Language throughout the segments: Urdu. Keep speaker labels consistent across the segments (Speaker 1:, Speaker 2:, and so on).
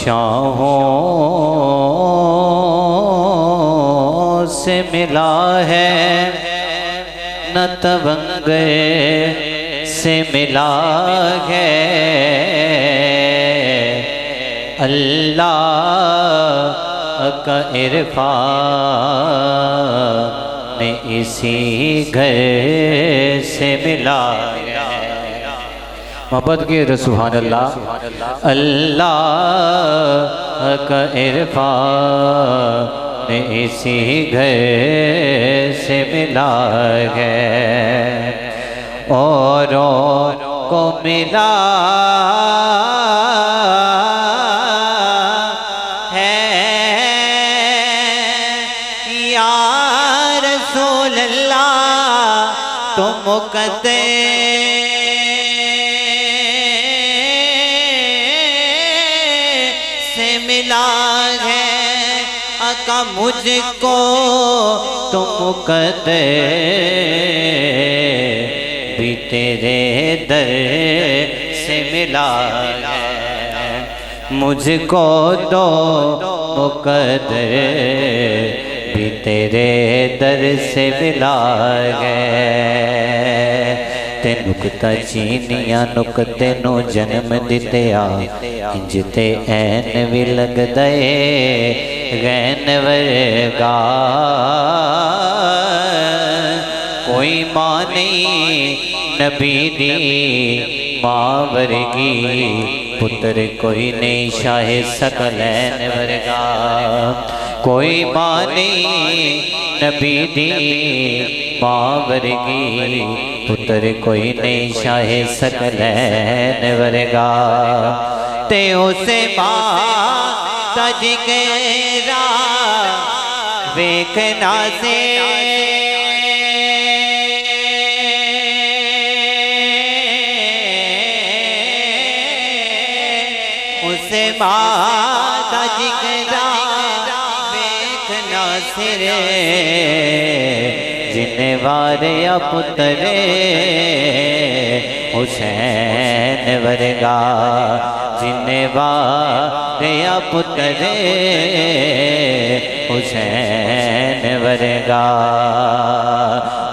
Speaker 1: شاہوں سے ملا ہے نہ تونگ سے ملا ہے اللہ کا عرفان اسی گھر سے ملا ہے محبت کی سبحان اللہ اللہ کا عرفان اسی گھر سے ملا ہے اوروں کو ملا ہے یا رسول اللہ تم سے ملا ہے آقا مجھ کو تم بھی تیرے در سے ملا ہے مجھ کو دو مقدر بھی تیرے در سے ملا ہے تے نکتہ چینیاں نکتے نو جنم دیتے انج تے این بھی لگ دے غین ورگا کوئی ماں نہیں نبی دی ماں ورگی پتر کوئی نہیں شاہ ثقلین ورگا کوئی ماں نہیں نبی دی ماں ورگی پتر کوئی نہیں شاہ ثقلین ورگا تے اسے ماں تج گیرا ویکھنا سے اسے ماں تج گیرا ویکھنا سرے جنہیں واریا پترے حسین ورگا جنہیں واریا پترے حسین ورگا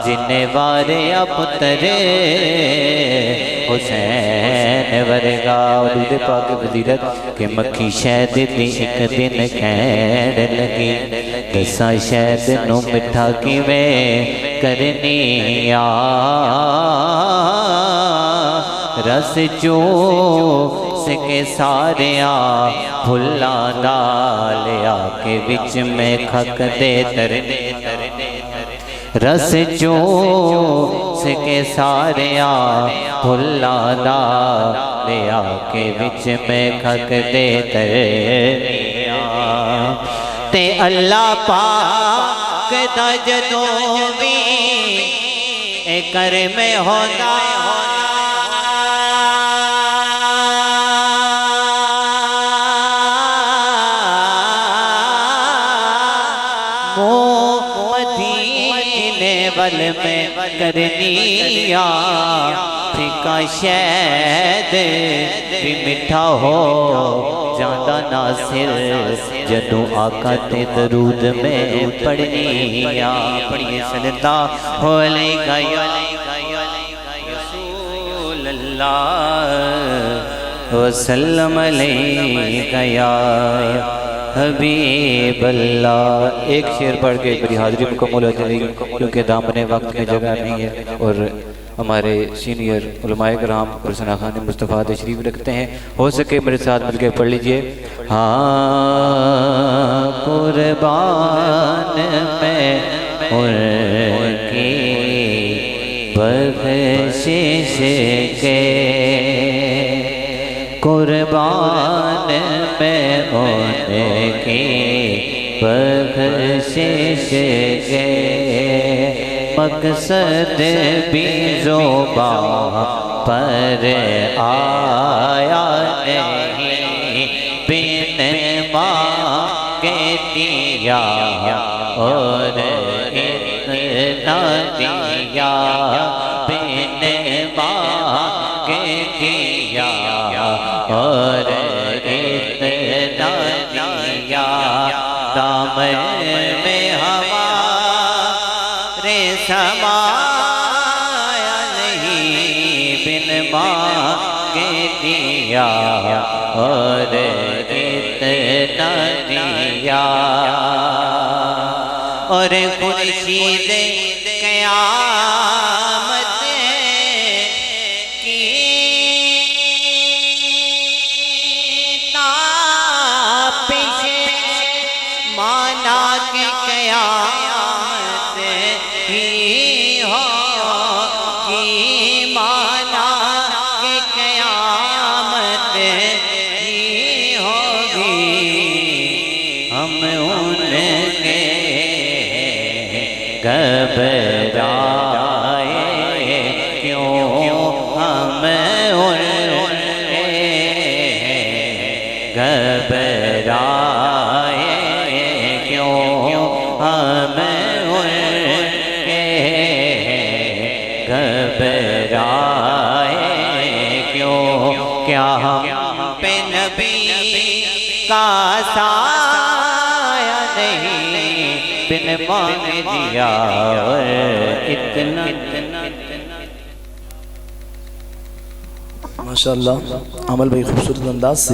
Speaker 1: جنہیں واریا پترے حسین ورگا دودھ پاک وزیرت کہ مکھی شہد دی ایک دن کھیڑ لگی دساں شہد نو مٹھا کیویں کرنی رس چوس کے ساریاں پھلاں ڈالیا کے وچ میں کھک دے ترنے رس چوس کے ساریاں پھلاں ڈالیا کے وچ میں کھک دے ترنیاں تے اللہ پاک دا جدوں بھی اے کرم ہونا مدینے ول میں کرنیا پھکا شہد بھی مٹھا ہو جاندہ ناصر جدوں آقا تے درود میں پڑھنیا پڑھیے صلی اللہ علیہ رسول اللہ وسلم علیہ یا حبیب اللہ ایک شعر پڑھ کے بڑی حاضری مکمل ہو جائے گی کیونکہ دامن وقت میں جگہ نہیں ہے اور ہمارے سینئر علماء کرام اور ثنا خان مصطفیٰ تشریف رکھتے ہیں ہو سکے میرے ساتھ مل کے پڑھ لیجئے ہاں قربان میں ان کی بخشش کے قربان میں ان کی بخشش کے مقصد بھی زبان پر آیا نہیں بن مانگے دیا اور اتنا دیا بن مانگے دیا اور اتنا دیا اور خورشید قیامت کی تابش مانا کہ قیامت ہی ہوگی مانا کہ قیامت ہی ہوگی ہم ان کے گھبرائے کیوں ہم ان کے گھبرائے کیوں ہم ان کے گھبرائے کیوں کیا ہم پہ نبی کا سایہ نہیں بن مانگ دیا اتنا
Speaker 2: ماشاءاللہ عمل بھائی خوبصورت انداز سے